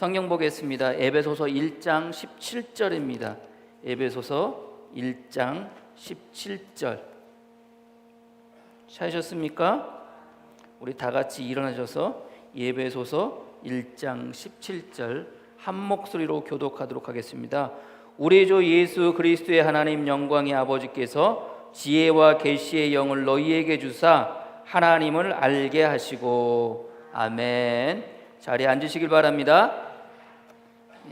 성경 보겠습니다. 에베소서 1장 17절입니다. 에베소서 1장 17절. 찾으셨습니까? 우리 다 같이 일어나셔서 에베소서 1장 17절 한 목소리로 교독하도록 하겠습니다. 우리 주 예수 그리스도의 하나님 영광의 아버지께서 지혜와 계시의 영을 너희에게 주사 하나님을 알게 하시고. 아멘. 자리에 앉으시길 바랍니다.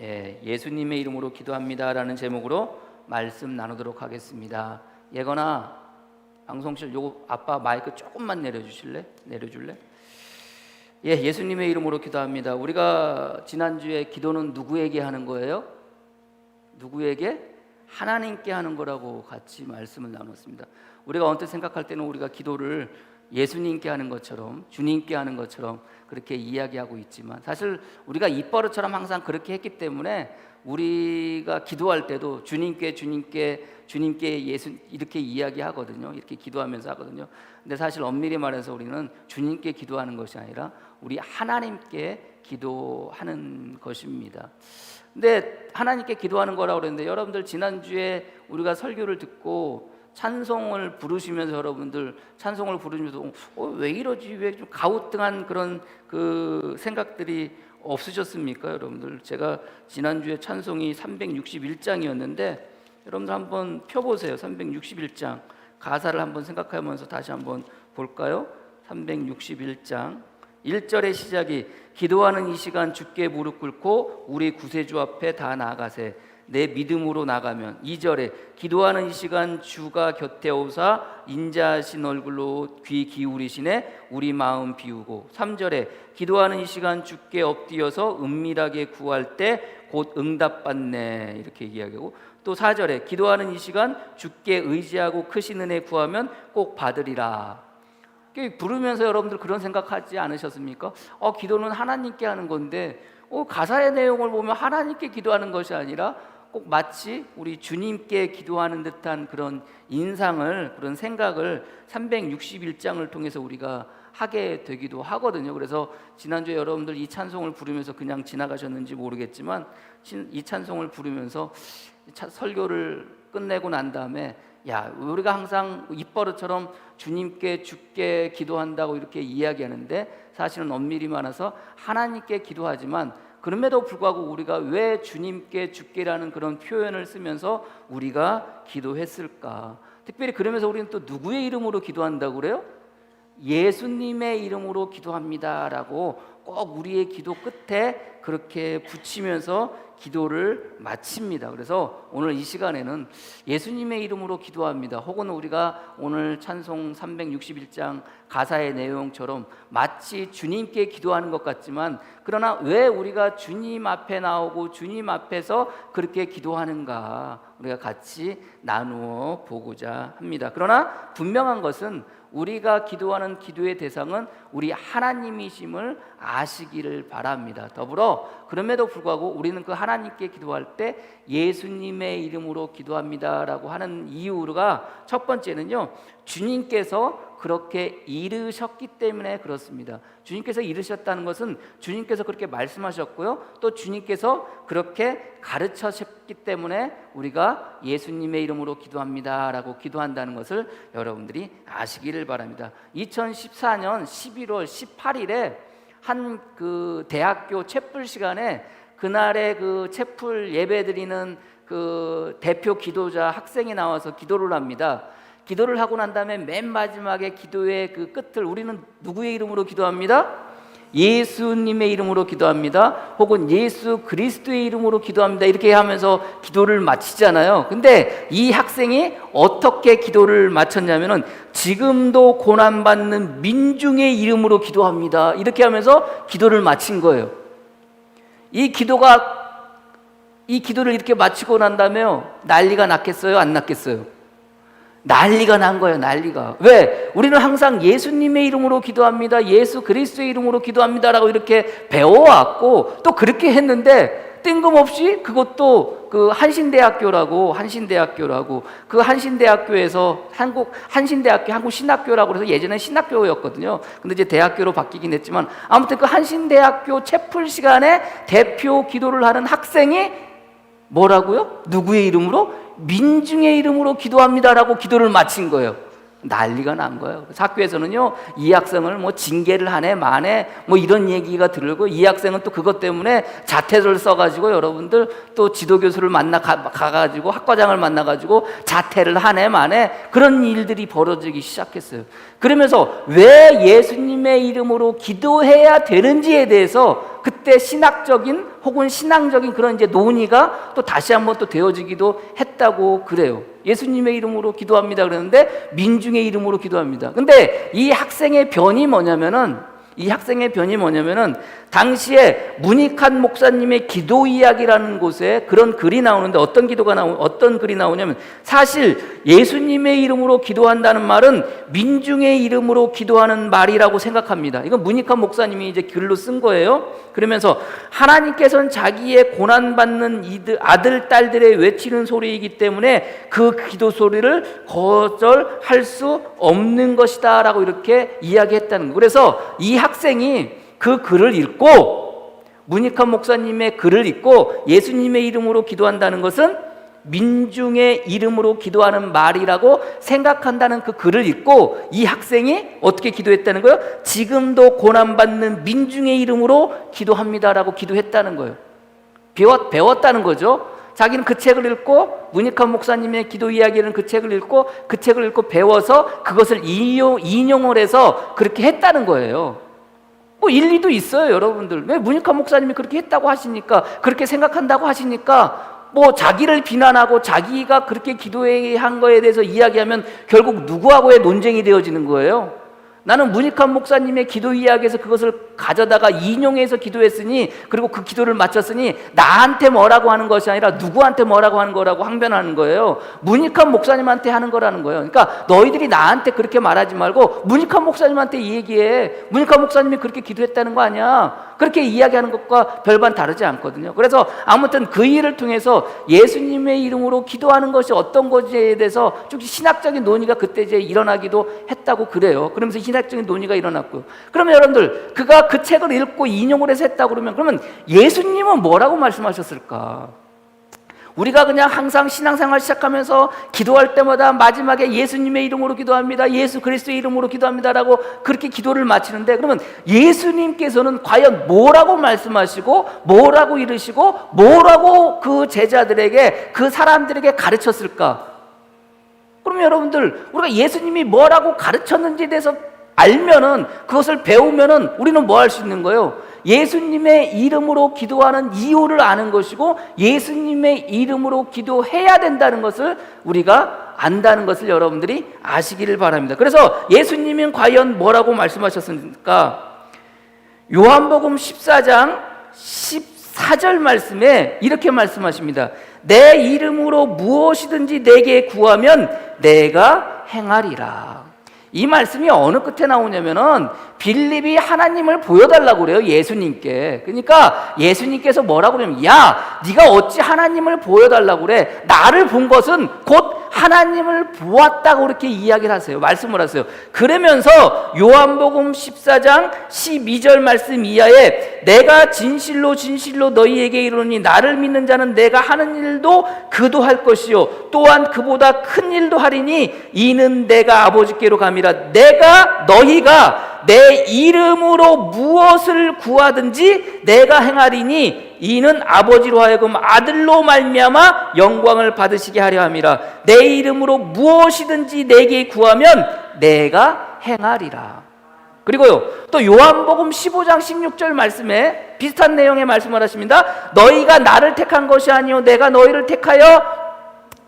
예수님의 이름으로 기도합니다라는 제목으로 말씀 나누도록 하겠습니다. 예건아, 방송실 요거 아빠 마이크 조금만 내려줄래? 예수님의 이름으로 기도합니다. 우리가 지난주에 기도는 누구에게 하는 거예요? 누구에게? 하나님께 하는 거라고 같이 말씀을 나눴습니다. 우리가 언뜻 생각할 때는 우리가 기도를 예수님께 하는 것처럼, 주님께 하는 것처럼 그렇게 이야기하고 있지만, 사실 우리가 입버릇처럼 항상 그렇게 했기 때문에 우리가 기도할 때도 주님께 예수 이렇게 이야기하거든요. 이렇게 기도하면서 하거든요. 근데 사실 엄밀히 말해서 우리는 주님께 기도하는 것이 아니라 우리 하나님께 기도하는 것입니다. 근데 하나님께 기도하는 거라고 그랬는데, 여러분들 지난주에 우리가 설교를 듣고 찬송을 부르시면서 여러분들 찬송을 부르면서 왜 이러지? 왜 좀 가우뚱한 그런 그 생각들이 없으셨습니까? 여러분들, 제가 지난주에 찬송이 361장이었는데 여러분들 한번 펴보세요. 361장 가사를 한번 생각하면서 다시 한번 볼까요? 361장 1절의 시작이 기도하는 이 시간 주께 무릎 꿇고 우리 구세주 앞에 다 나아가세 내 믿음으로 나가면. 2절에 기도하는 이 시간 주가 곁에 오사 인자하신 얼굴로 귀 기울이시네 우리 마음 비우고. 3절에 기도하는 이 시간 주께 엎드려서 은밀하게 구할 때 곧 응답받네 이렇게 이야기하고, 또 4절에 기도하는 이 시간 주께 의지하고 크신 은혜 구하면 꼭 받으리라. 부르면서 여러분들 그런 생각하지 않으셨습니까? 기도는 하나님께 하는 건데 가사의 내용을 보면 하나님께 기도하는 것이 아니라 꼭 마치 우리 주님께 기도하는 듯한 그런 인상을, 그런 생각을 361장을 통해서 우리가 하게 되기도 하거든요. 그래서 지난주에 여러분들 이 찬송을 부르면서 그냥 지나가셨는지 모르겠지만 이 찬송을 부르면서 설교를 끝내고 난 다음에 우리가 항상 입버릇처럼 주님께 주께 기도한다고 이렇게 이야기하는데, 사실은 엄밀히 말해서 하나님께 기도하지만 그럼에도 불구하고 우리가 왜 주님께 주께라는 그런 표현을 쓰면서 우리가 기도했을까? 특별히 그러면서 우리는 또 누구의 이름으로 기도한다고 그래요? 예수님의 이름으로 기도합니다라고 꼭 우리의 기도 끝에 그렇게 붙이면서 기도를 마칩니다. 그래서 오늘 이 시간에는 예수님의 이름으로 기도합니다, 혹은 우리가 오늘 찬송 361장 가사의 내용처럼 마치 주님께 기도하는 것 같지만, 그러나 왜 우리가 주님 앞에 나오고 주님 앞에서 그렇게 기도하는가 우리가 같이 나누어 보고자 합니다. 그러나 분명한 것은 우리가 기도하는 기도의 대상은 우리 하나님이심을 아시기를 바랍니다. 더불어 그럼에도 불구하고 우리는 그 하나님께 기도할 때 예수님의 이름으로 기도합니다라고 하는 이유가, 첫 번째는요, 주님께서 그렇게 이르셨기 때문에 그렇습니다. 주님께서 이르셨다는 것은 주님께서 그렇게 말씀하셨고요, 또 주님께서 그렇게 가르쳐셨기 때문에 우리가 예수님의 이름으로 기도합니다라고 기도한다는 것을 여러분들이 아시기를 바랍니다. 2014년 11월 18일에 한 그 대학교 채플 시간에 그날의 그 채플 예배 드리는 그 대표 기도자 학생이 나와서 기도를 합니다. 기도를 하고 난 다음에 맨 마지막에 기도의 그 끝을 우리는 누구의 이름으로 기도합니다? 예수님의 이름으로 기도합니다, 혹은 예수 그리스도의 이름으로 기도합니다 이렇게 하면서 기도를 마치잖아요. 근데 이 학생이 어떻게 기도를 마쳤냐면은 지금도 고난받는 민중의 이름으로 기도합니다 이렇게 하면서 기도를 마친 거예요. 이 기도를 이렇게 마치고 난 다음에 난리가 났겠어요? 안 났겠어요? 난리가 난 거예요. 난리가. 왜? 우리는 항상 예수님의 이름으로 기도합니다, 예수 그리스도의 이름으로 기도합니다라고 이렇게 배워왔고 또 그렇게 했는데, 뜬금없이 그것도 그 한신대학교라고 그 한신대학교에서 한국 신학교라고 해서 예전에 신학교였거든요. 근데 이제 대학교로 바뀌긴 했지만 아무튼 그 한신대학교 채플 시간에 대표 기도를 하는 학생이 뭐라고요? 누구의 이름으로? 민중의 이름으로 기도합니다라고 기도를 마친 거예요. 난리가 난 거예요. 그래서 학교에서는요, 이 학생을 뭐 징계를 하네 마네 뭐 이런 얘기가 들고, 이 학생은 또 그것 때문에 자퇴를 써가지고 여러분들 또 지도교수를 가가지고 학과장을 만나가지고 자퇴를 하네 마네 그런 일들이 벌어지기 시작했어요. 그러면서 왜 예수님의 이름으로 기도해야 되는지에 대해서 그때 신학적인 혹은 신앙적인 그런 이제 논의가 또 다시 한번 또 되어지기도 했다고 그래요. 예수님의 이름으로 기도합니다 그러는데 민중의 이름으로 기도합니다. 근데 이 학생의 변이 뭐냐면은 당시에 문익환 목사님의 기도 이야기라는 곳에 그런 글이 나오는데 어떤 글이 나오냐면, 사실 예수님의 이름으로 기도한다는 말은 민중의 이름으로 기도하는 말이라고 생각합니다. 이건 문익환 목사님이 이제 글로 쓴 거예요. 그러면서 하나님께서는 자기의 고난받는 아들 딸들의 외치는 소리이기 때문에 그 기도 소리를 거절할 수 없는 것이다 라고 이렇게 이야기했다는 거예요. 그래서 이 학생이 그 글을 읽고, 문익환 목사님의 글을 읽고 예수님의 이름으로 기도한다는 것은 민중의 이름으로 기도하는 말이라고 생각한다는 그 글을 읽고 이 학생이 어떻게 기도했다는 거예요? 지금도 고난받는 민중의 이름으로 기도합니다라고 기도했다는 거예요. 배웠다는 거죠. 자기는 그 책을 읽고, 문익환 목사님의 기도 이야기는 그 책을 읽고 배워서 그것을 인용을 해서 그렇게 했다는 거예요. 뭐 일리도 있어요, 여러분들. 왜 문익환 목사님이 그렇게 했다고 하시니까, 그렇게 생각한다고 하시니까 뭐 자기를 비난하고 자기가 그렇게 기도한 거에 대해서 이야기하면 결국 누구하고의 논쟁이 되어지는 거예요. 나는 문익환 목사님의 기도 이야기에서 그것을 가져다가 인용해서 기도했으니, 그리고 그 기도를 마쳤으니 나한테 뭐라고 하는 것이 아니라 누구한테 뭐라고 하는 거라고 항변하는 거예요. 문익환 목사님한테 하는 거라는 거예요. 그러니까 너희들이 나한테 그렇게 말하지 말고 문익환 목사님한테 얘기해. 문익환 목사님이 그렇게 기도했다는 거 아니야. 그렇게 이야기하는 것과 별반 다르지 않거든요. 그래서 아무튼 그 일을 통해서 예수님의 이름으로 기도하는 것이 어떤 것에 대해서 좀 신학적인 논의가 그때 이제 일어나기도 했다고 그래요. 그러면서 신학적인 논의가 일어났고요. 그러면 여러분들, 그가 그 책을 읽고 인용을 해서 했다고 그러면 예수님은 뭐라고 말씀하셨을까? 우리가 그냥 항상 신앙생활 시작하면서 기도할 때마다 마지막에 예수님의 이름으로 기도합니다, 예수 그리스도의 이름으로 기도합니다라고 그렇게 기도를 마치는데, 그러면 예수님께서는 과연 뭐라고 말씀하시고 뭐라고 이르시고 뭐라고 그 제자들에게, 그 사람들에게 가르쳤을까? 그러면 여러분들, 우리가 예수님이 뭐라고 가르쳤는지에 대해서 알면은, 그것을 배우면은 우리는 뭐 할 수 있는 거예요? 예수님의 이름으로 기도하는 이유를 아는 것이고, 예수님의 이름으로 기도해야 된다는 것을 우리가 안다는 것을 여러분들이 아시기를 바랍니다. 그래서 예수님은 과연 뭐라고 말씀하셨습니까? 요한복음 14장 14절 말씀에 이렇게 말씀하십니다. 내 이름으로 무엇이든지 내게 구하면 내가 행하리라. 이 말씀이 어느 끝에 나오냐면은 빌립이 하나님을 보여달라고 그래요, 예수님께. 그러니까 예수님께서 뭐라고 그러냐면, 야, 네가 어찌 하나님을 보여달라고 그래? 나를 본 것은 곧 하나님을 보았다고 그렇게 이야기를 하세요. 말씀을 하세요. 그러면서 요한복음 14장 12절 말씀 이하에, 내가 진실로 진실로 너희에게 이르노니 나를 믿는 자는 내가 하는 일도 그도 할 것이요 또한 그보다 큰 일도 하리니 이는 내가 아버지께로 감이라. 너희가 내 이름으로 무엇을 구하든지 내가 행하리니 이는 아버지로 하여금 아들로 말미암아 영광을 받으시게 하려 함이라. 내 이름으로 무엇이든지 내게 구하면 내가 행하리라. 그리고요, 또 요한복음 15장 16절 말씀에 비슷한 내용의 말씀을 하십니다. 너희가 나를 택한 것이 아니요 내가 너희를 택하여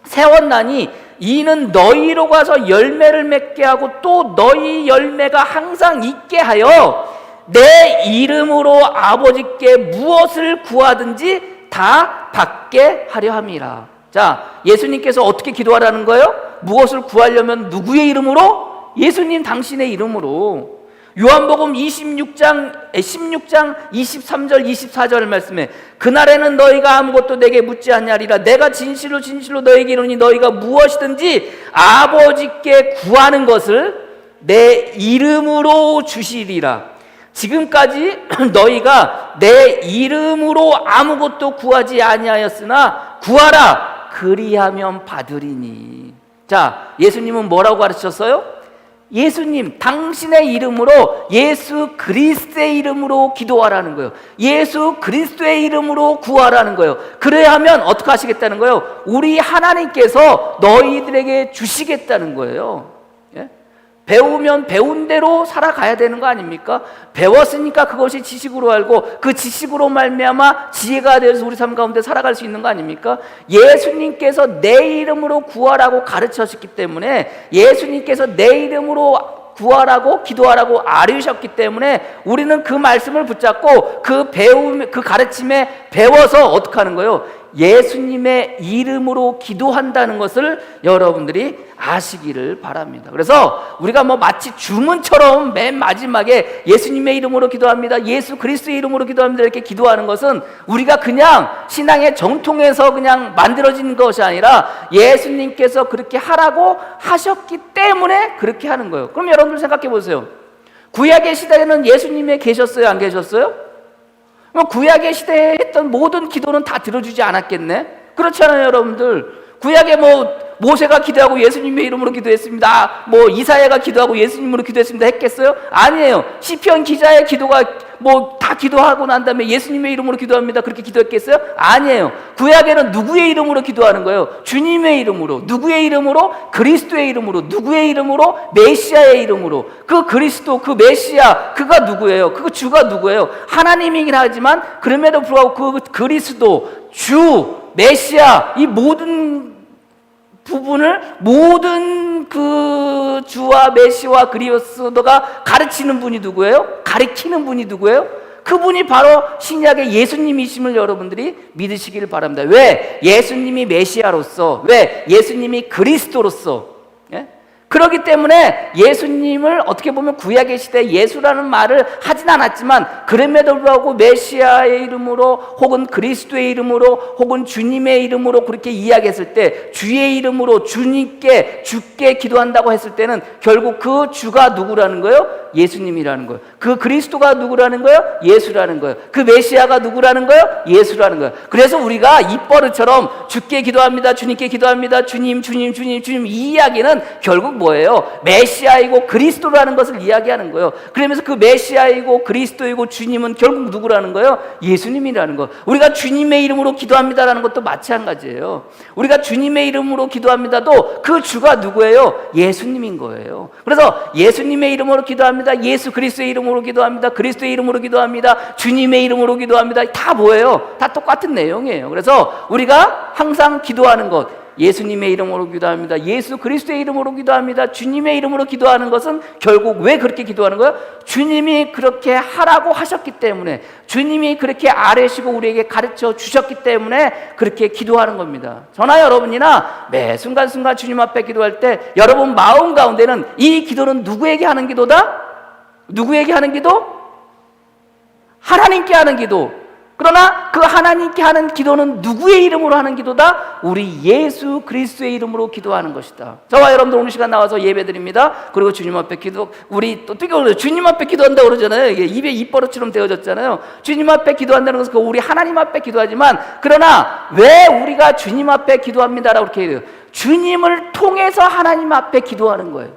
세웠나니 이는 너희로 가서 열매를 맺게 하고 또 너희 열매가 항상 있게 하여 내 이름으로 아버지께 무엇을 구하든지 다 받게 하려 함이라. 자, 예수님께서 어떻게 기도하라는 거예요? 무엇을 구하려면 누구의 이름으로? 예수님 당신의 이름으로. 요한복음 16장 23절 24절 말씀에 그날에는 너희가 아무것도 내게 묻지 않냐리라. 내가 진실로 진실로 너희에게 이르노니 너희가 무엇이든지 아버지께 구하는 것을 내 이름으로 주시리라. 지금까지 너희가 내 이름으로 아무것도 구하지 아니하였으나 구하라 그리하면 받으리니. 자, 예수님은 뭐라고 가르쳤어요? 예수님, 당신의 이름으로, 예수 그리스도의 이름으로 기도하라는 거예요. 예수 그리스도의 이름으로 구하라는 거예요. 그래야 하면 어떻게 하시겠다는 거예요? 우리 하나님께서 너희들에게 주시겠다는 거예요. 예? 배우면 배운 대로 살아가야 되는 거 아닙니까? 배웠으니까 그것이 지식으로 알고 그 지식으로 말미암아 지혜가 되어서 우리 삶 가운데 살아갈 수 있는 거 아닙니까? 예수님께서 내 이름으로 구하라고 가르치셨기 때문에, 예수님께서 내 이름으로 구하라고 기도하라고 아뢰셨기 때문에 우리는 그 말씀을 붙잡고 그 가르침에 배워서 어떻게 하는 거예요? 예수님의 이름으로 기도한다는 것을 여러분들이 아시기를 바랍니다. 그래서 우리가 마치 주문처럼 맨 마지막에 예수님의 이름으로 기도합니다, 예수 그리스도의 이름으로 기도합니다 이렇게 기도하는 것은 우리가 그냥 신앙의 정통에서 그냥 만들어진 것이 아니라 예수님께서 그렇게 하라고 하셨기 때문에 그렇게 하는 거예요. 그럼 여러분들 생각해 보세요. 구약의 시대에는 예수님이 계셨어요, 안 계셨어요? 구약의 시대에 했던 모든 기도는 다 들어주지 않았겠네? 그렇잖아요, 여러분들. 구약에 모세가 기도하고 예수님의 이름으로 기도했습니다, 이사야가 기도하고 예수님으로 기도했습니다 했겠어요? 아니에요. 시편 기자의 기도가 다 기도하고 난 다음에 예수님의 이름으로 기도합니다 그렇게 기도했겠어요? 아니에요. 구약에는 누구의 이름으로 기도하는 거예요? 주님의 이름으로. 누구의 이름으로? 그리스도의 이름으로. 누구의 이름으로? 메시아의 이름으로. 그 그리스도, 그 메시아, 그가 누구예요? 그 주가 누구예요? 하나님이긴 하지만 그럼에도 불구하고 그 그리스도, 주, 메시아, 이 모든 부분을, 모든 그 주와 메시와 그리스도가 가르치는 분이 누구예요? 가르치는 분이 누구예요? 그분이 바로 신약의 예수님이심을 여러분들이 믿으시기를 바랍니다. 왜? 예수님이 메시아로서, 왜? 예수님이 그리스도로서. 예? 그렇기 때문에 예수님을 어떻게 보면 구약의 시대에 예수라는 말을 하진 않았지만 그럼에도 불구하고 메시아의 이름으로 혹은 그리스도의 이름으로 혹은 주님의 이름으로 그렇게 이야기했을 때, 주의 이름으로 주님께, 주께 기도한다고 했을 때는 결국 그 주가 누구라는 거예요? 예수님이라는 거예요. 그 그리스도가 누구라는 거예요? 예수라는 거예요. 그 메시아가 누구라는 거예요? 예수라는 거예요. 그래서 우리가 입버릇처럼 주께 기도합니다, 주님께 기도합니다, 주님 이 이야기는 결국 뭐예요? 메시아이고 그리스도라는 것을 이야기하는 거예요. 그러면서 그 메시아이고 그리스도이고 주님은 결국 누구라는 거예요? 예수님이라는 거. 우리가 주님의 이름으로 기도합니다라는 것도 마찬가지예요. 우리가 주님의 이름으로 기도합니다도 그 주가 누구예요? 예수님인 거예요. 그래서 예수님의 이름으로 기도합니다, 예수 그리스도의 이름으로 기도합니다, 그리스도의 이름으로 기도합니다, 주님의 이름으로 기도합니다. 다 뭐예요? 다 똑같은 내용이에요. 그래서 우리가 항상 기도하는 것, 예수님의 이름으로 기도합니다, 예수 그리스도의 이름으로 기도합니다, 주님의 이름으로 기도하는 것은 결국 왜 그렇게 기도하는 거예요? 주님이 그렇게 하라고 하셨기 때문에, 주님이 그렇게 아뢰시고 우리에게 가르쳐 주셨기 때문에 그렇게 기도하는 겁니다. 저나 여러분이나 매 순간순간 주님 앞에 기도할 때 여러분 마음 가운데는 이 기도는 누구에게 하는 기도다? 누구에게 하는 기도? 하나님께 하는 기도. 그러나 그 하나님께 하는 기도는 누구의 이름으로 하는 기도다? 우리 예수 그리스도의 이름으로 기도하는 것이다. 저와 여러분들 오늘 시간 나와서 예배드립니다. 그리고 주님 앞에 우리 또 뜨거워요. 주님 앞에 기도한다고 그러잖아요. 이게 입에 입버릇처럼 되어졌잖아요. 주님 앞에 기도한다는 것은 우리 하나님 앞에 기도하지만, 그러나 왜 우리가 주님 앞에 기도합니다라고 이렇게 해요? 주님을 통해서 하나님 앞에 기도하는 거예요.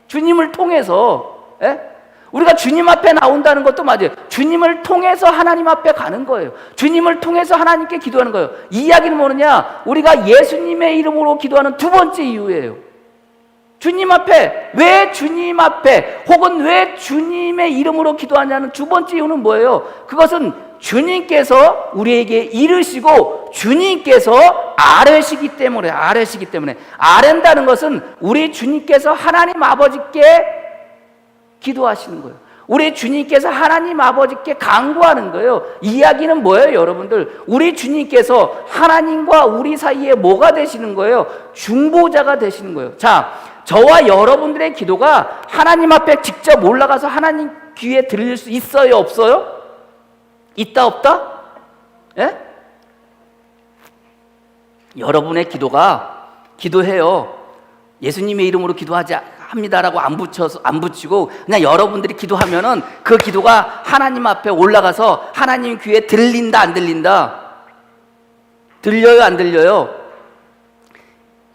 주님을 통해서. 예? 우리가 주님 앞에 나온다는 것도 맞아요. 주님을 통해서 하나님 앞에 가는 거예요. 주님을 통해서 하나님께 기도하는 거예요. 이 이야기는 뭐느냐? 우리가 예수님의 이름으로 기도하는 두 번째 이유예요. 주님 앞에, 왜 주님 앞에 혹은 왜 주님의 이름으로 기도하냐는 두 번째 이유는 뭐예요? 그것은 주님께서 우리에게 이르시고 주님께서 아뢰시기 때문에, 아랜다는 것은 우리 주님께서 하나님 아버지께 기도하시는 거예요. 우리 주님께서 하나님 아버지께 간구하는 거예요. 이야기는 뭐예요, 여러분들? 우리 주님께서 하나님과 우리 사이에 뭐가 되시는 거예요? 중보자가 되시는 거예요. 자, 저와 여러분들의 기도가 하나님 앞에 직접 올라가서 하나님 귀에 들릴 수 있어요, 없어요? 있다, 없다? 예? 여러분의 기도가 기도해요. 예수님의 이름으로 기도하지 합니다라고 안 붙이고 그냥 여러분들이 기도하면은 그 기도가 하나님 앞에 올라가서 하나님 귀에 들린다, 안 들린다? 들려요, 안 들려요?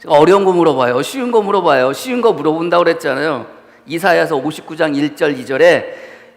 어려운 거 물어봐요. 쉬운 거 물어봐요. 쉬운 거 물어본다고 그랬잖아요. 이사야서 59장 1절 2절에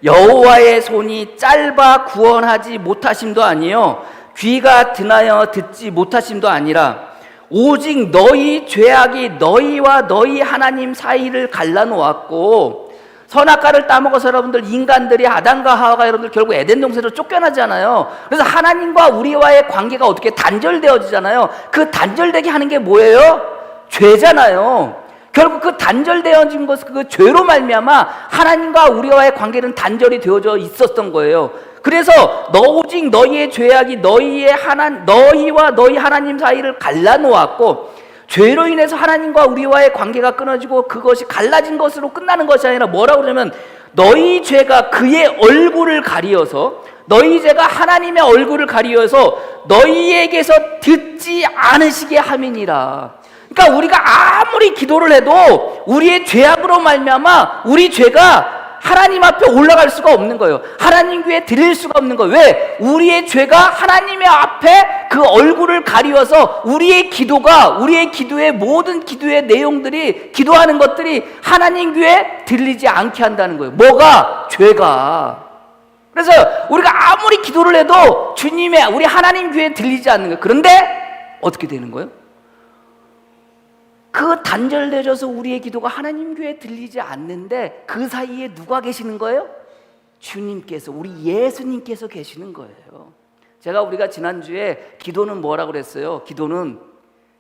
여호와의 손이 짧아 구원하지 못하심도 아니요 귀가 드나여 듣지 못하심도 아니라 오직 너희 죄악이 너희와 너희 하나님 사이를 갈라놓았고 선악과를 따먹어서 여러분들 인간들이 아담과 하와가 여러분들 결국 에덴 동산으로 쫓겨나잖아요. 그래서 하나님과 우리와의 관계가 어떻게 단절되어지잖아요. 그 단절되게 하는 게 뭐예요? 죄잖아요. 결국 그 단절되어진 것, 그 죄로 말미암아 하나님과 우리와의 관계는 단절이 되어져 있었던 거예요. 그래서 오직 너희의 죄악이 너희와 너희 하나님 사이를 갈라놓았고 죄로 인해서 하나님과 우리와의 관계가 끊어지고 그것이 갈라진 것으로 끝나는 것이 아니라 뭐라고 그러냐면 너희 죄가 그의 얼굴을 가리어서 너희 죄가 하나님의 얼굴을 가리어서 너희에게서 듣지 않으시게 함이니라. 그러니까 우리가 아무리 기도를 해도 우리의 죄악으로 말미암아 우리 죄가 하나님 앞에 올라갈 수가 없는 거예요. 하나님 귀에 들릴 수가 없는 거예요. 왜? 우리의 죄가 하나님의 앞에 그 얼굴을 가리워서 우리의 기도의 모든 기도의 내용들이, 기도하는 것들이 하나님 귀에 들리지 않게 한다는 거예요. 뭐가? 죄가. 그래서 우리가 아무리 기도를 해도 우리 하나님 귀에 들리지 않는 거예요. 그런데 어떻게 되는 거예요? 그 단절되어져서 우리의 기도가 하나님 귀에 들리지 않는데 그 사이에 누가 계시는 거예요? 주님께서, 우리 예수님께서 계시는 거예요. 우리가 지난주에 기도는 뭐라고 그랬어요? 기도는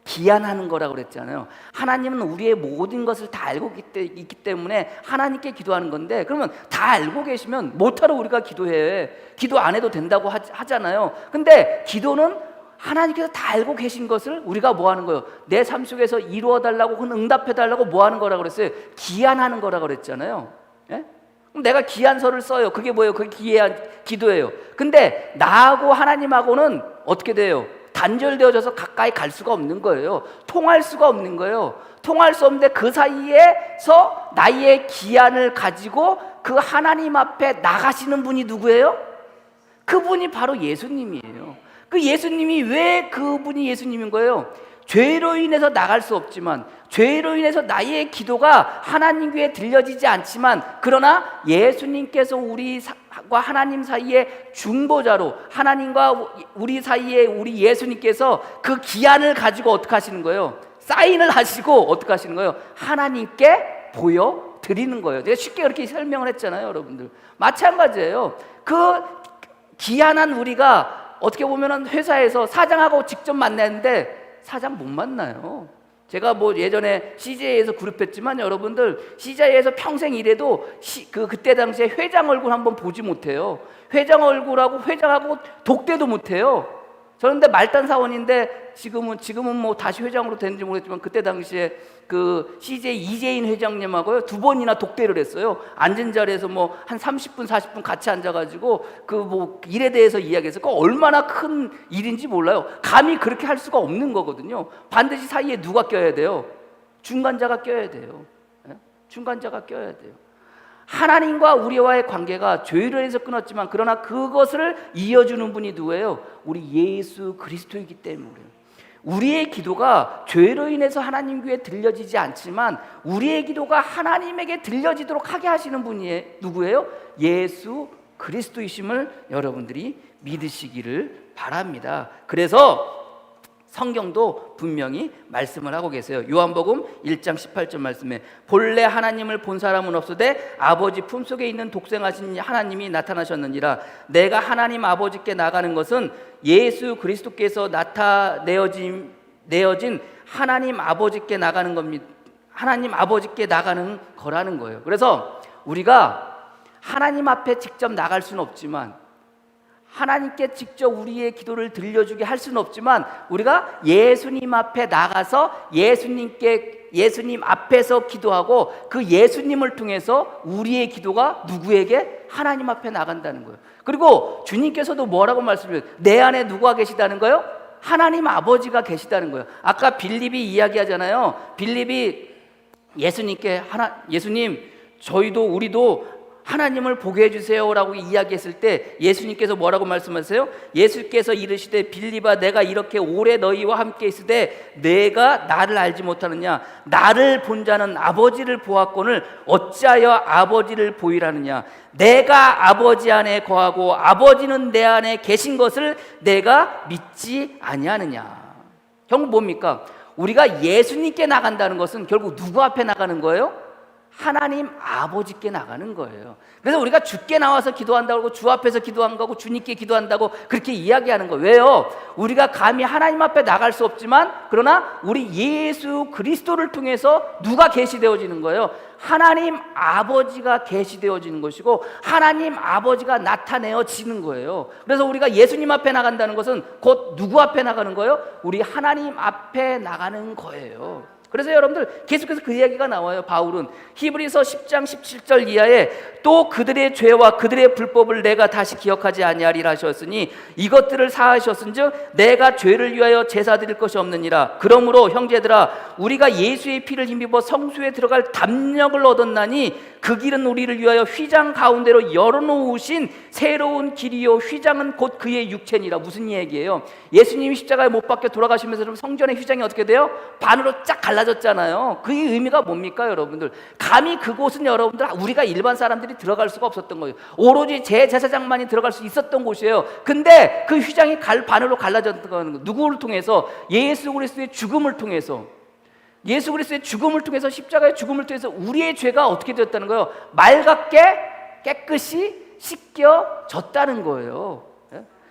기한하는 거라고 그랬잖아요. 하나님은 우리의 모든 것을 다 알고 있기 때문에 하나님께 기도하는 건데, 그러면 다 알고 계시면 뭐하러 우리가 기도해? 기도 안 해도 된다고 하잖아요. 근데 기도는 하나님께서 다 알고 계신 것을 우리가 뭐 하는 거예요? 내 삶 속에서 이루어 달라고, 혹은 응답해 달라고 뭐 하는 거라고 그랬어요? 기한하는 거라고 그랬잖아요. 예? 그럼 내가 기한서를 써요. 그게 뭐예요? 그게 기도예요. 근데 나하고 하나님하고는 어떻게 돼요? 단절되어져서 가까이 갈 수가 없는 거예요. 통할 수가 없는 거예요. 통할 수 없는데 그 사이에서 나의 기한을 가지고 그 하나님 앞에 나가시는 분이 누구예요? 그분이 바로 예수님이에요. 그 예수님이, 왜 그분이 예수님인 거예요? 죄로 인해서 나갈 수 없지만, 죄로 인해서 나의 기도가 하나님 귀에 들려지지 않지만, 그러나 예수님께서 우리와 하나님 사이의 중보자로, 하나님과 우리 사이에 우리 예수님께서 그 기한을 가지고 어떻게 하시는 거예요? 사인을 하시고 어떻게 하시는 거예요? 하나님께 보여드리는 거예요. 제가 쉽게 그렇게 설명을 했잖아요, 여러분들. 마찬가지예요. 그 기한한 우리가 어떻게 보면은 회사에서 사장하고 직접 만났는데 사장 못 만나요. 제가 뭐 예전에 CJ에서 그룹했지만 여러분들, CJ에서 평생 일해도 그때 당시에 회장 얼굴 한번 보지 못해요. 회장 얼굴하고 회장하고 독대도 못해요. 저는 근데 말단 사원인데 지금은 뭐 다시 회장으로 됐는지 모르겠지만 그때 당시에 그 CJ 이재인 회장님하고요 2번이나 독대를 했어요. 앉은 자리에서 뭐 한 30분 40분 같이 앉아가지고 그 뭐 일에 대해서 이야기해서 그 얼마나 큰 일인지 몰라요. 감히 그렇게 할 수가 없는 거거든요. 반드시 사이에 누가 껴야 돼요? 중간자가 껴야 돼요. 중간자가 껴야 돼요. 하나님과 우리와의 관계가 죄로 인해서 끊었지만, 그러나 그것을 이어주는 분이 누구예요? 우리 예수 그리스도이기 때문에 우리의 기도가 죄로 인해서 하나님 귀에 들려지지 않지만 우리의 기도가 하나님에게 들려지도록 하게 하시는 분이 누구예요? 예수 그리스도이심을 여러분들이 믿으시기를 바랍니다. 그래서 성경도 분명히 말씀을 하고 계세요. 요한복음 1장 18절 말씀에 본래 하나님을 본 사람은 없으되 아버지 품속에 있는 독생하신 하나님이 나타나셨느니라. 내가 하나님 아버지께 나가는 것은 예수 그리스도께서 내어진 하나님 아버지께 나가는 겁니다. 하나님 아버지께 나가는 거라는 거예요. 그래서 우리가 하나님 앞에 직접 나갈 수는 없지만, 하나님께 직접 우리의 기도를 들려주게 할 수는 없지만, 우리가 예수님 앞에 나가서 예수님께 예수님 앞에서 기도하고 그 예수님을 통해서 우리의 기도가 누구에게? 하나님 앞에 나간다는 거예요. 그리고 주님께서도 뭐라고 말씀하셨어요? 내 안에 누가 계시다는 거예요? 하나님 아버지가 계시다는 거예요. 아까 빌립이 이야기하잖아요. 빌립이 예수님께 예수님 저희도 우리도 하나님을 보게 해주세요라고 이야기했을 때 예수님께서 뭐라고 말씀하세요? 예수께서 이르시되 빌립아 내가 이렇게 오래 너희와 함께 있으되 내가 나를 알지 못하느냐? 나를 본 자는 아버지를 보았거늘 어찌하여 아버지를 보이라느냐? 내가 아버지 안에 거하고 아버지는 내 안에 계신 것을 내가 믿지 아니하느냐? 결국 뭡니까? 우리가 예수님께 나간다는 것은 결국 누구 앞에 나가는 거예요? 하나님 아버지께 나가는 거예요. 그래서 우리가 주께 나와서 기도한다고 주 앞에서 기도한다고 주님께 기도한다고 그렇게 이야기하는 거예요. 왜요? 우리가 감히 하나님 앞에 나갈 수 없지만 그러나 우리 예수 그리스도를 통해서 누가 계시되어지는 거예요? 하나님 아버지가 계시되어지는 것이고 하나님 아버지가 나타내어지는 거예요. 그래서 우리가 예수님 앞에 나간다는 것은 곧 누구 앞에 나가는 거예요? 우리 하나님 앞에 나가는 거예요. 그래서 여러분들 계속해서 그 이야기가 나와요. 바울은 히브리서 10장 17절 이하에 또 그들의 죄와 그들의 불법을 내가 다시 기억하지 아니하리라 하셨으니 이것들을 사하셨은즉 내가 죄를 위하여 제사 드릴 것이 없느니라. 그러므로 형제들아 우리가 예수의 피를 힘입어 성소에 들어갈 담력을 얻었나니 그 길은 우리를 위하여 휘장 가운데로 열어놓으신 새로운 길이요 휘장은 곧 그의 육체니라. 무슨 얘기예요? 예수님이 십자가에 못 박혀 돌아가시면서 성전의 휘장이 어떻게 돼요? 반으로 쫙 갈라졌잖아요. 그 의미가 뭡니까 여러분들? 감히 그곳은 여러분들 우리가 일반 사람들이 들어갈 수가 없었던 거예요. 오로지 제사장만이 들어갈 수 있었던 곳이에요. 근데 그 휘장이 반으로 갈라졌던 거 누구를 통해서? 예수 그리스도의 죽음을 통해서. 예수 그리스도의 죽음을 통해서 십자가의 죽음을 통해서 우리의 죄가 어떻게 되었다는 거예요? 맑게 깨끗이 씻겨졌다는 거예요.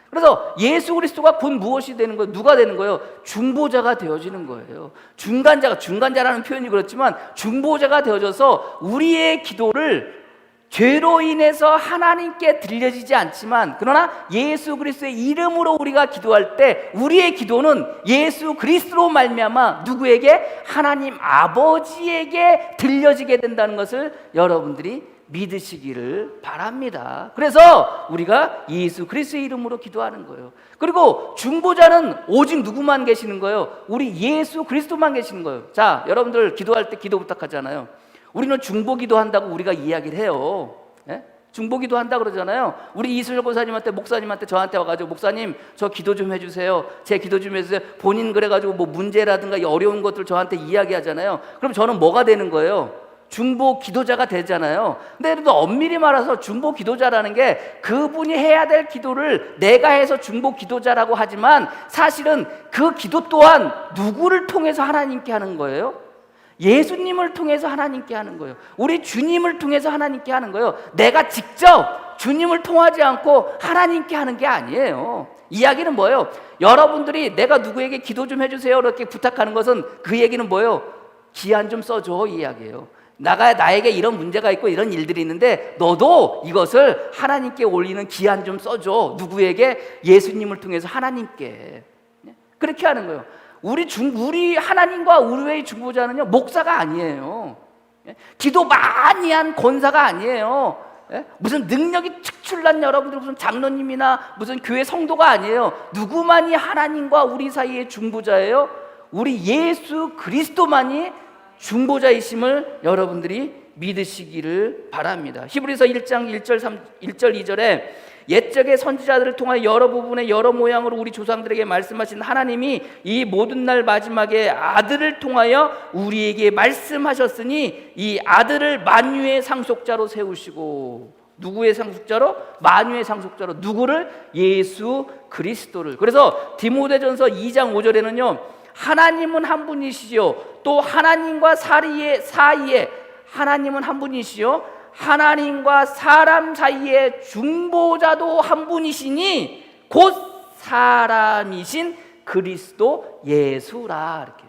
그래서 예수 그리스도가 곧 무엇이 되는 거예요? 누가 되는 거예요? 중보자가 되어지는 거예요. 중간자라는 표현이 그렇지만 중보자가 되어져서 우리의 기도를 죄로 인해서 하나님께 들려지지 않지만 그러나 예수 그리스도의 이름으로 우리가 기도할 때 우리의 기도는 예수 그리스도로 말미암아 누구에게? 하나님 아버지에게 들려지게 된다는 것을 여러분들이 믿으시기를 바랍니다. 그래서 우리가 예수 그리스도의 이름으로 기도하는 거예요. 그리고 중보자는 오직 누구만 계시는 거예요? 우리 예수 그리스도만 계시는 거예요. 자, 여러분들 기도할 때 기도 부탁하잖아요. 우리는 중보기도 한다고 우리가 이야기를 해요. 예? 중보기도 한다 그러잖아요. 우리 이수열 권사님한테 목사님한테 저한테 와가지고 목사님 저 기도 좀 해주세요. 제 기도 좀 해주세요. 본인 그래가지고 뭐 문제라든가 어려운 것들 저한테 이야기하잖아요. 그럼 저는 뭐가 되는 거예요? 중보 기도자가 되잖아요. 근데 그래도 엄밀히 말해서 중보 기도자라는 게 그분이 해야 될 기도를 내가 해서 중보 기도자라고 하지만 사실은 그 기도 또한 누구를 통해서 하나님께 하는 거예요? 예수님을 통해서 하나님께 하는 거예요. 우리 주님을 통해서 하나님께 하는 거예요. 내가 직접 주님을 통하지 않고 하나님께 하는 게 아니에요. 이야기는 뭐예요? 여러분들이 내가 누구에게 기도 좀 해주세요 이렇게 부탁하는 것은 그 얘기는 뭐예요? 기한 좀 써줘 이 이야기예요. 나에게 이런 문제가 있고 이런 일들이 있는데 너도 이것을 하나님께 올리는 기한 좀 써줘. 누구에게? 예수님을 통해서 하나님께. 그렇게 하는 거예요. 우리 하나님과 우리의 중보자는요 목사가 아니에요. 기도 많이 한 권사가 아니에요. 무슨 능력이 특출난 여러분들 무슨 장로님이나 무슨 교회 성도가 아니에요. 누구만이 하나님과 우리 사이의 중보자예요? 우리 예수 그리스도만이 중보자이심을 여러분들이 믿으시기를 바랍니다. 히브리서 1장 1절 2절에 옛적의 선지자들을 통하여 여러 부분의 여러 모양으로 우리 조상들에게 말씀하신 하나님이 이 모든 날 마지막에 아들을 통하여 우리에게 말씀하셨으니 이 아들을 만유의 상속자로 세우시고 누구의 상속자로? 만유의 상속자로. 누구를? 예수 그리스도를. 그래서 디모데전서 2장 5절에는요 하나님은 한 분이시요 또 하나님과 사이에 하나님은 한 분이시요 하나님과 사람 사이의 중보자도 한 분이시니 곧 사람이신 그리스도 예수라. 이렇게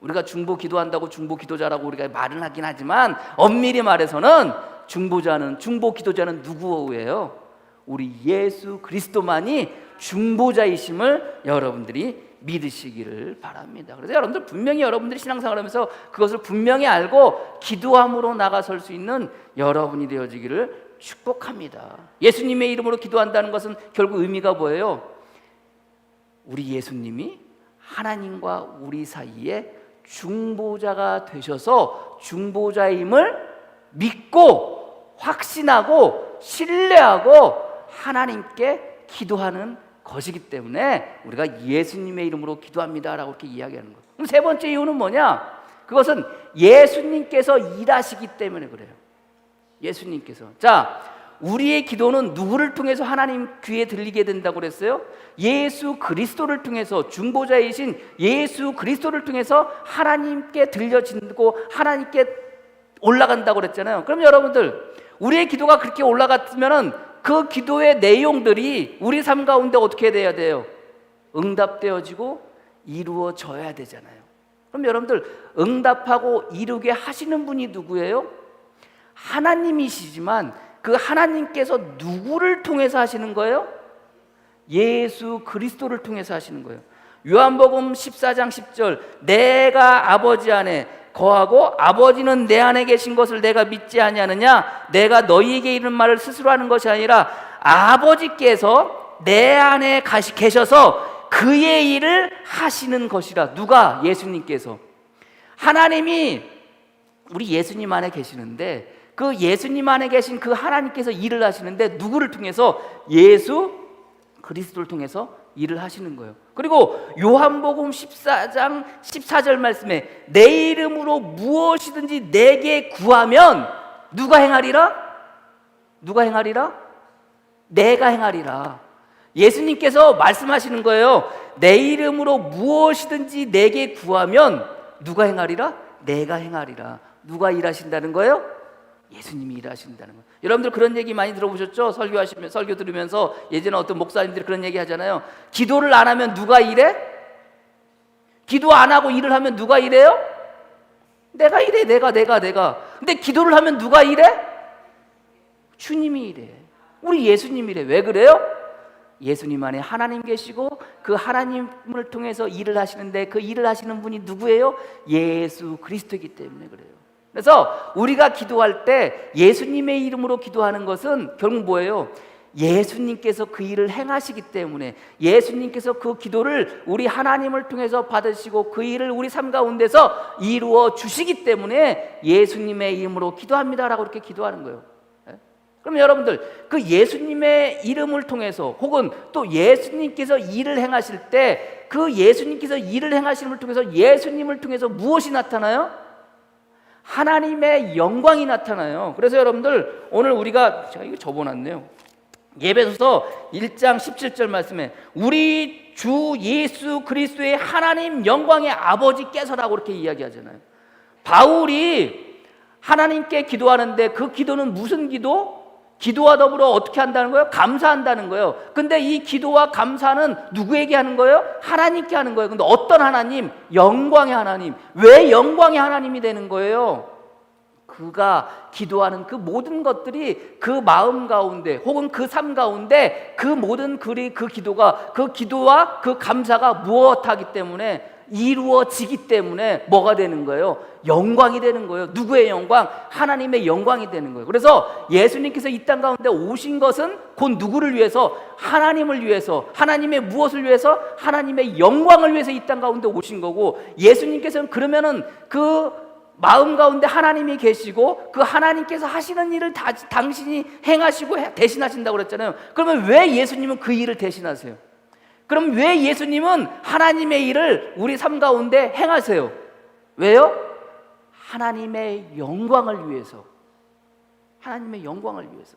우리가 중보 기도한다고 중보 기도자라고 우리가 말은 하긴 하지만 엄밀히 말해서는 중보 기도자는 누구예요? 우리 예수 그리스도만이 중보자이심을 여러분들이 믿으시기를 바랍니다. 그래서 여러분들 분명히 여러분들이 신앙생활하면서 그것을 분명히 알고 기도함으로 나가설 수 있는 여러분이 되어지기를 축복합니다. 예수님의 이름으로 기도한다는 것은 결국 의미가 뭐예요? 우리 예수님이 하나님과 우리 사이에 중보자가 되셔서 중보자임을 믿고 확신하고 신뢰하고 하나님께 기도하는 것이기 때문에 우리가 예수님의 이름으로 기도합니다라고 이렇게 이야기하는 거예요. 그럼 세 번째 이유는 뭐냐? 그것은 예수님께서 일하시기 때문에 그래요. 예수님께서. 자, 우리의 기도는 누구를 통해서 하나님 귀에 들리게 된다고 그랬어요? 예수 그리스도를 통해서, 중보자이신 예수 그리스도를 통해서 하나님께 들려지고 하나님께 올라간다고 그랬잖아요. 그럼 여러분들, 우리의 기도가 그렇게 올라갔으면은 그 기도의 내용들이 우리 삶 가운데 어떻게 돼야 돼요? 응답되어지고 이루어져야 되잖아요. 그럼 여러분들, 응답하고 이루게 하시는 분이 누구예요? 하나님이시지만 그 하나님께서 누구를 통해서 하시는 거예요? 예수 그리스도를 통해서 하시는 거예요. 요한복음 14장 10절, 내가 아버지 안에 거하고 아버지는 내 안에 계신 것을 내가 믿지 아니하느냐? 내가 너희에게 이런 말을 스스로 하는 것이 아니라 아버지께서 내 안에 계셔서 그의 일을 하시는 것이라. 누가? 예수님께서. 하나님이 우리 예수님 안에 계시는데 그 예수님 안에 계신 그 하나님께서 일을 하시는데 누구를 통해서? 예수 그리스도를 통해서 일을 하시는 거예요. 그리고 요한복음 14장 14절 말씀에 내 이름으로 무엇이든지 내게 구하면 누가 행하리라? 누가 행하리라? 내가 행하리라. 예수님께서 말씀하시는 거예요. 내 이름으로 무엇이든지 내게 구하면 누가 행하리라? 내가 행하리라. 누가 일하신다는 거예요? 예수님이 일하신다는 거예요. 여러분들 그런 얘기 많이 들어보셨죠? 설교 들으면서 예전에 어떤 목사님들이 그런 얘기 하잖아요. 기도를 안 하면 누가 일해? 기도 안 하고 일을 하면 누가 일해요? 내가 일해. 내가. 근데 기도를 하면 누가 일해? 주님이 일해. 우리 예수님이 일해. 왜 그래요? 예수님 안에 하나님 계시고 그 하나님을 통해서 일을 하시는데 그 일을 하시는 분이 누구예요? 예수 그리스도이기 때문에 그래요. 그래서 우리가 기도할 때 예수님의 이름으로 기도하는 것은 결국 뭐예요? 예수님께서 그 일을 행하시기 때문에, 예수님께서 그 기도를 우리 하나님을 통해서 받으시고 그 일을 우리 삶 가운데서 이루어 주시기 때문에 예수님의 이름으로 기도합니다라고 이렇게 기도하는 거예요. 그럼 여러분들, 그 예수님의 이름을 통해서 혹은 또 예수님께서 일을 행하실 때 그 예수님께서 일을 행하심을 통해서 예수님을 통해서 무엇이 나타나요? 하나님의 영광이 나타나요. 그래서 여러분들, 오늘 우리가, 제가 이거 접어놨네요. 예배소서 1장 17절 말씀에 우리 주 예수 그리스도의 하나님 영광의 아버지께서라고 이렇게 이야기하잖아요. 바울이 하나님께 기도하는데 그 기도는 무슨 기도? 기도와 더불어 어떻게 한다는 거예요? 감사한다는 거예요. 근데 이 기도와 감사는 누구에게 하는 거예요? 하나님께 하는 거예요. 근데 어떤 하나님? 영광의 하나님. 왜 영광의 하나님이 되는 거예요? 그가 기도하는 그 모든 것들이 그 마음 가운데 혹은 그 삶 가운데 그 모든 그 기도가, 그 기도와 그 감사가 무엇하기 때문에 이루어지기 때문에 뭐가 되는 거예요? 영광이 되는 거예요. 누구의 영광? 하나님의 영광이 되는 거예요. 그래서 예수님께서 이 땅 가운데 오신 것은 곧 누구를 위해서? 하나님을 위해서. 하나님의 무엇을 위해서? 하나님의 영광을 위해서 이 땅 가운데 오신 거고, 예수님께서는 그러면은 그 마음 가운데 하나님이 계시고 그 하나님께서 하시는 일을 당신이 행하시고 대신하신다고 그랬잖아요. 그러면 왜 예수님은 그 일을 대신하세요? 그럼 왜 예수님은 하나님의 일을 우리 삶 가운데 행하세요? 왜요? 하나님의 영광을 위해서. 하나님의 영광을 위해서.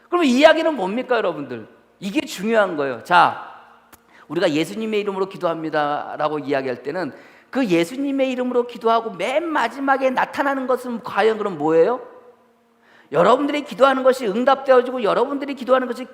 그러면 이야기는 뭡니까, 여러분들? 이게 중요한 거예요. 자, 우리가 예수님의 이름으로 기도합니다라고 이야기할 때는 그 예수님의 이름으로 기도하고 맨 마지막에 나타나는 것은 과연 그럼 뭐예요? 여러분들이 기도하는 것이 응답되어지고 여러분들이 기도하는 것이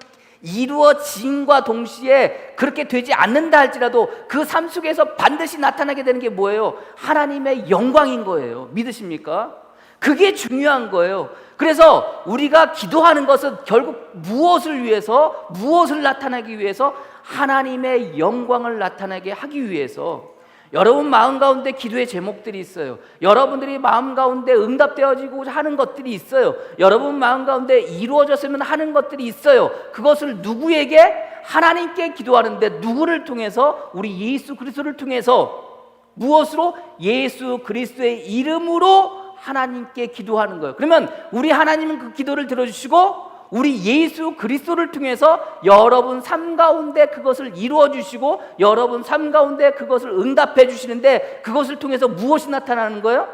이루어짐과 동시에 그렇게 되지 않는다 할지라도 그 삶 속에서 반드시 나타나게 되는 게 뭐예요? 하나님의 영광인 거예요. 믿으십니까? 그게 중요한 거예요. 그래서 우리가 기도하는 것은 결국 무엇을 위해서, 무엇을 나타내기 위해서? 하나님의 영광을 나타나게 하기 위해서. 여러분 마음 가운데 기도의 제목들이 있어요. 여러분들이 마음 가운데 응답되어지고 하는 것들이 있어요. 여러분 마음 가운데 이루어졌으면 하는 것들이 있어요. 그것을 누구에게? 하나님께 기도하는데, 누구를 통해서? 우리 예수 그리스도를 통해서. 무엇으로? 예수 그리스도의 이름으로 하나님께 기도하는 거예요. 그러면 우리 하나님은 그 기도를 들어주시고 우리 예수 그리스도를 통해서 여러분 삶 가운데 그것을 이루어 주시고 여러분 삶 가운데 그것을 응답해 주시는데, 그것을 통해서 무엇이 나타나는 거예요?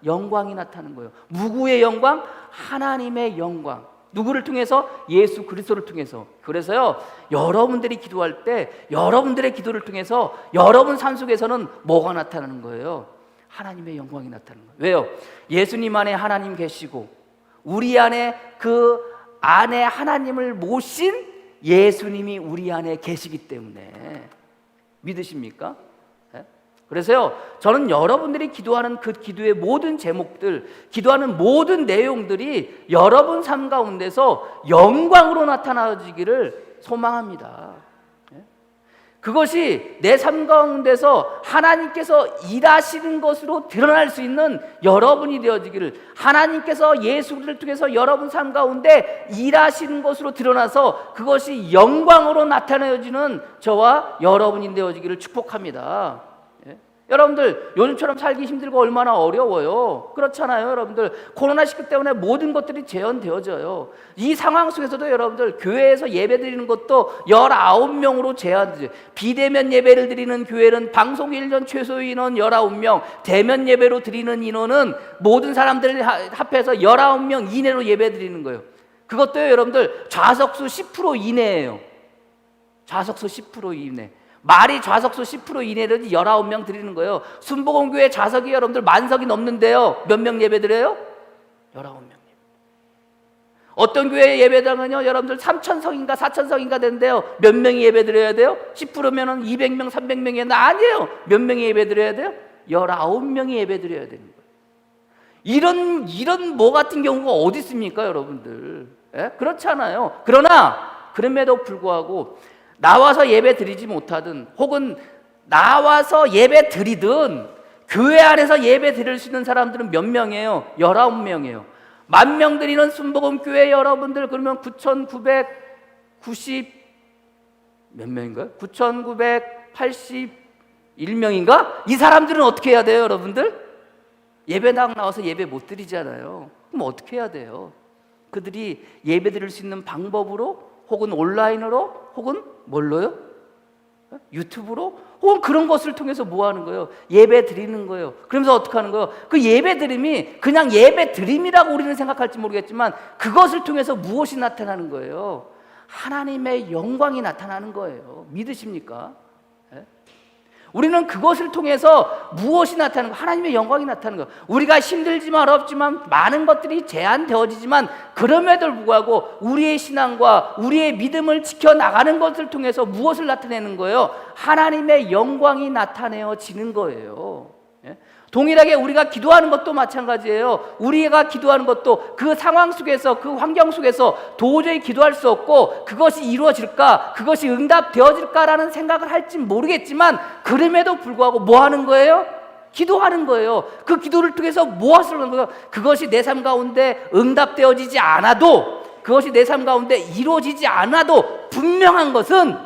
영광이 나타나는 거예요. 누구의 영광? 하나님의 영광. 누구를 통해서? 예수 그리스도를 통해서. 그래서요, 여러분들이 기도할 때 여러분들의 기도를 통해서 여러분 삶 속에서는 뭐가 나타나는 거예요? 하나님의 영광이 나타나는 거예요. 왜요? 예수님 안에 하나님 계시고 우리 안에 그 안에 하나님을 모신 예수님이 우리 안에 계시기 때문에. 믿으십니까? 그래서요, 저는 여러분들이 기도하는 그 기도의 모든 제목들, 기도하는 모든 내용들이 여러분 삶 가운데서 영광으로 나타나지기를 소망합니다. 그것이 내 삶 가운데서 하나님께서 일하시는 것으로 드러날 수 있는 여러분이 되어지기를, 하나님께서 예수를 통해서 여러분 삶 가운데 일하시는 것으로 드러나서 그것이 영광으로 나타내어지는 저와 여러분이 되어지기를 축복합니다. 여러분들 요즘처럼 살기 힘들고 얼마나 어려워요. 그렇잖아요. 여러분들 코로나19 때문에 모든 것들이 제한되어져요. 이 상황 속에서도 여러분들 교회에서 예배 드리는 것도 19명으로 제한되죠. 비대면 예배를 드리는 교회는 방송 1년 최소 인원 19명, 대면 예배로 드리는 인원은 모든 사람들 합해서 19명 이내로 예배 드리는 거예요. 그것도 여러분들 좌석수 10% 이내예요. 좌석수 10% 이내. 말이 좌석수 10% 이내로 19명 드리는 거예요. 순복음교회 좌석이 여러분들 만석이 넘는데요, 몇 명 예배 드려요? 19명. 어떤 교회 예배당은요, 여러분들 3,000석인가 4,000석인가 되는데요, 몇 명이 예배 드려야 돼요? 10%면은 200명 300명이 아니에요. 몇 명이 예배 드려야 돼요? 19명이 예배 드려야 되는 거예요. 이런 뭐 같은 경우가 어디 있습니까, 여러분들? 그렇잖아요. 그럼에도 불구하고 나와서 예배 드리지 못하든 혹은 나와서 예배 드리든 교회 안에서 예배 드릴 수 있는 사람들은 몇 명이에요? 19명이에요. 10,000명 드리는 순복음교회 여러분들, 그러면 9,990 몇 명인가요? 9,981명인가? 이 사람들은 어떻게 해야 돼요, 여러분들? 예배당 나와서 예배 못 드리잖아요. 그럼 어떻게 해야 돼요? 그들이 예배 드릴 수 있는 방법으로, 혹은 온라인으로, 혹은 뭘로요? 유튜브로? 혹은 그런 것을 통해서 뭐 하는 거예요? 예배 드리는 거예요. 그러면서 어떻게 하는 거예요? 그 예배 드림이 그냥 예배 드림이라고 우리는 생각할지 모르겠지만 그것을 통해서 무엇이 나타나는 거예요? 하나님의 영광이 나타나는 거예요. 믿으십니까? 우리는 그것을 통해서 무엇이 나타나는 거예요? 하나님의 영광이 나타나는 거예요. 우리가 힘들지만 어렵지만 많은 것들이 제한되어지지만 그럼에도 불구하고 우리의 신앙과 우리의 믿음을 지켜나가는 것을 통해서 무엇을 나타내는 거예요? 하나님의 영광이 나타내어지는 거예요. 동일하게 우리가 기도하는 것도 마찬가지예요. 우리가 기도하는 것도 그 상황 속에서, 그 환경 속에서 도저히 기도할 수 없고 그것이 이루어질까, 그것이 응답되어질까라는 생각을 할지 모르겠지만 그럼에도 불구하고 뭐 하는 거예요? 기도하는 거예요. 그 기도를 통해서 무엇을 하는 거예요? 그것이 내 삶 가운데 응답되어지지 않아도, 그것이 내 삶 가운데 이루어지지 않아도 분명한 것은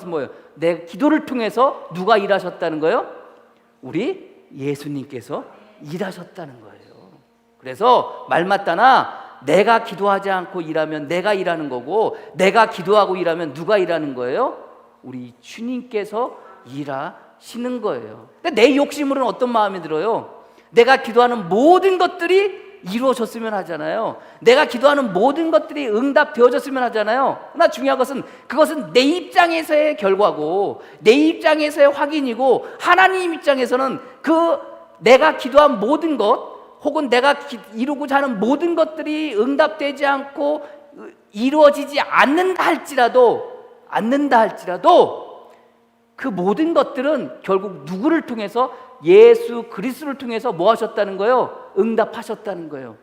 뭐예요? 내 기도를 통해서 누가 일하셨다는 거예요? 우리 예수님께서 일하셨다는 거예요. 그래서 말맞다나 내가 기도하지 않고 일하면 내가 일하는 거고, 내가 기도하고 일하면 누가 일하는 거예요? 우리 주님께서 일하시는 거예요. 근데 내 욕심으로는 어떤 마음이 들어요? 내가 기도하는 모든 것들이 이루어졌으면 하잖아요. 내가 기도하는 모든 것들이 응답되어졌으면 하잖아요. 그러나 중요한 것은 그것은 내 입장에서의 결과고 내 입장에서의 확인이고, 하나님 입장에서는 그 내가 기도한 모든 것 혹은 내가 이루고자 하는 모든 것들이 응답되지 않고 이루어지지 않는다 할지라도 그 모든 것들은 결국 누구를 통해서? 예수 그리스도를 통해서 뭐 하셨다는 거예요? 응답하셨다는 거예요.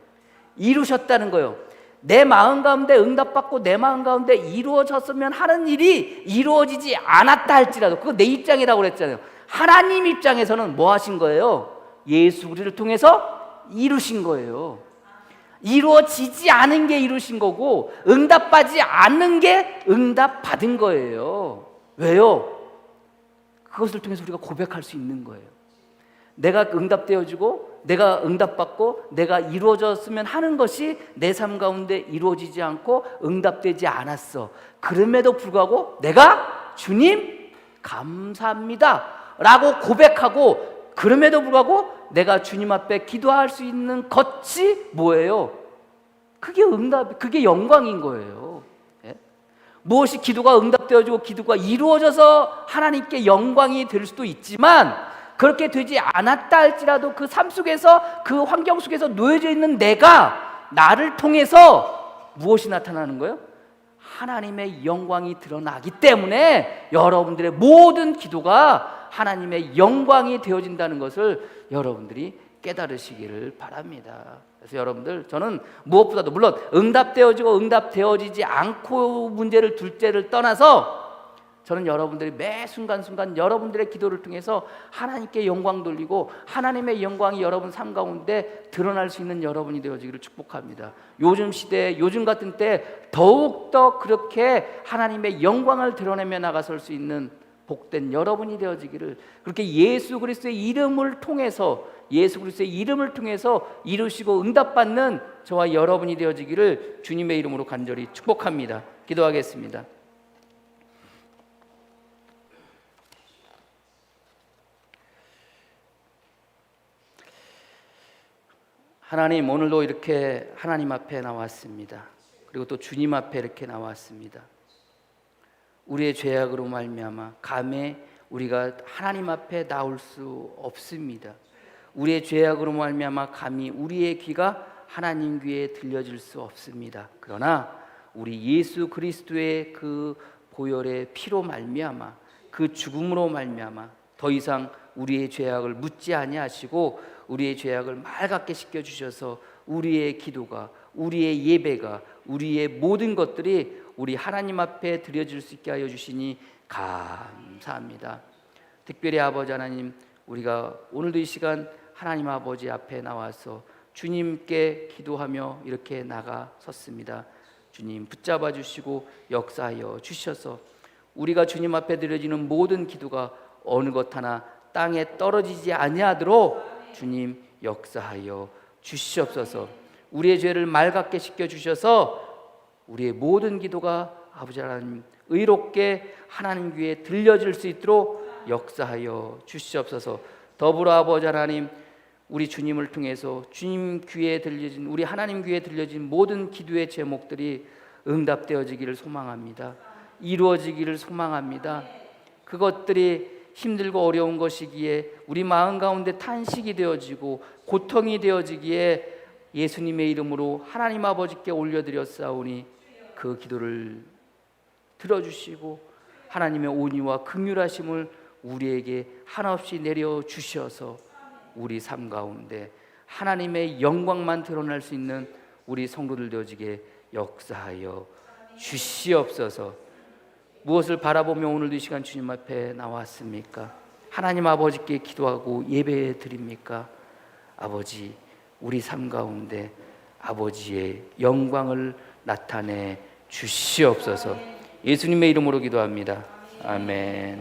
이루셨다는 거예요. 내 마음 가운데 응답받고 내 마음 가운데 이루어졌으면 하는 일이 이루어지지 않았다 할지라도, 그거 내 입장이라고 그랬잖아요. 하나님 입장에서는 뭐 하신 거예요? 예수 그리스도를 통해서 이루신 거예요. 이루어지지 않은 게 이루신 거고, 응답받지 않는 게 응답받은 거예요. 왜요? 그것을 통해서 우리가 고백할 수 있는 거예요. 내가 응답되어지고 내가 응답받고 내가 이루어졌으면 하는 것이 내 삶 가운데 이루어지지 않고 응답되지 않았어. 그럼에도 불구하고 내가 주님 감사합니다 라고 고백하고, 그럼에도 불구하고 내가 주님 앞에 기도할 수 있는 것이 뭐예요? 그게 응답, 그게 영광인 거예요. 예? 무엇이 기도가 응답되어지고 기도가 이루어져서 하나님께 영광이 될 수도 있지만, 그렇게 되지 않았다 할지라도 그 삶 속에서, 그 환경 속에서 놓여져 있는 내가, 나를 통해서 무엇이 나타나는 거예요? 하나님의 영광이 드러나기 때문에 여러분들의 모든 기도가 하나님의 영광이 되어진다는 것을 여러분들이 깨달으시기를 바랍니다. 그래서 여러분들, 저는 무엇보다도, 물론 응답되어지고 응답되어지지 않고 문제를 둘째를 떠나서, 저는 여러분들이 매 순간순간 여러분들의 기도를 통해서 하나님께 영광 돌리고 하나님의 영광이 여러분 삶 가운데 드러날 수 있는 여러분이 되어지기를 축복합니다. 요즘 시대, 요즘 같은 때 더욱더 그렇게 하나님의 영광을 드러내며 나가설 수 있는 복된 여러분이 되어지기를, 그렇게 예수 그리스도의 이름을 통해서, 예수 그리스도의 이름을 통해서 이루시고 응답받는 저와 여러분이 되어지기를 주님의 이름으로 간절히 축복합니다. 기도하겠습니다. 하나님, 오늘도 이렇게 하나님 앞에 나왔습니다. 그리고 또 주님 앞에 이렇게 나왔습니다. 우리의 죄악으로 말미암아 감히 우리가 하나님 앞에 나올 수 없습니다. 우리의 죄악으로 말미암아 감히 우리의 귀가 하나님 귀에 들려질 수 없습니다. 그러나 우리 예수 그리스도의 그 보혈의 피로 말미암아, 그 죽음으로 말미암아 더 이상 우리의 죄악을 묻지 아니하시고 우리의 죄악을 맑게 씻겨 주셔서 우리의 기도가, 우리의 예배가, 우리의 모든 것들이 우리 하나님 앞에 드려질 수 있게 하여 주시니 감사합니다. 특별히 아버지 하나님, 우리가 오늘도 이 시간 하나님 아버지 앞에 나와서 주님께 기도하며 이렇게 나가 섰습니다. 주님 붙잡아 주시고 역사하여 주셔서 우리가 주님 앞에 드려지는 모든 기도가 어느 것 하나 땅에 떨어지지 아니하도록 주님 역사하여 주시옵소서. 우리의 죄를 맑게 씻겨 주셔서 우리의 모든 기도가 아버지 하나님 의롭게 하나님 귀에 들려질 수 있도록 역사하여 주시옵소서. 더불어 아버지 하나님, 우리 주님을 통해서 주님 귀에 들려진, 우리 하나님 귀에 들려진 모든 기도의 제목들이 응답되어지기를 소망합니다. 이루어지기를 소망합니다. 그것들이 힘들고 어려운 것이기에 우리 마음 가운데 탄식이 되어지고 고통이 되어지기에 예수님의 이름으로 하나님 아버지께 올려드렸사오니 그 기도를 들어주시고 하나님의 온유와 긍휼하심을 우리에게 한없이 내려주셔서 우리 삶 가운데 하나님의 영광만 드러날 수 있는 우리 성도들 되어지게 역사하여 주시옵소서. 무엇을 바라보며 오늘도 이 시간 주님 앞에 나왔습니까? 하나님 아버지께 기도하고 예배 드립니까? 아버지, 우리 삶 가운데 아버지의 영광을 나타내 주시옵소서. 예수님의 이름으로 기도합니다. 아멘.